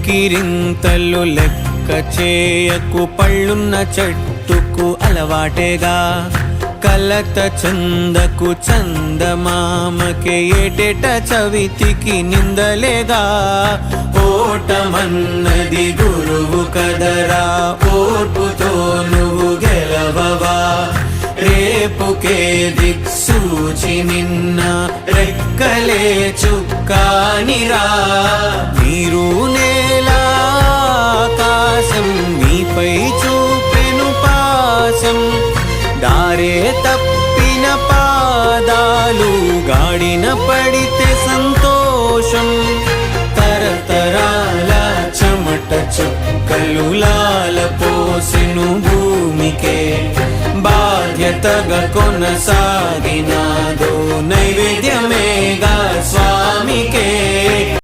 కేకిరింతలు లెక్క చేయకు, పళ్ళున్న చెట్టుకు అలవాటేగా. కలత చందకు చందమామకే ఏటేట చవితికి నిందలేగా. ఓటమన్నది గురువు కదరా, ఓర్పుతో నువ్వు గెలవవా. రేపుకే దిక్సూచి నిన్న రెక్కలే చుక్కానిరా. నీరు నేల ఆకాశం నీపై చూపెను పాశం. దారే తప్పిన పాదాలు గాడిన పడితే సంతోషం. తరతరాల చెమట చుక్కలు లాల పోసెను భూమికే. బాధ్యతగా కొనసాగినాదో నైవేద్యమేగా స్వామికే.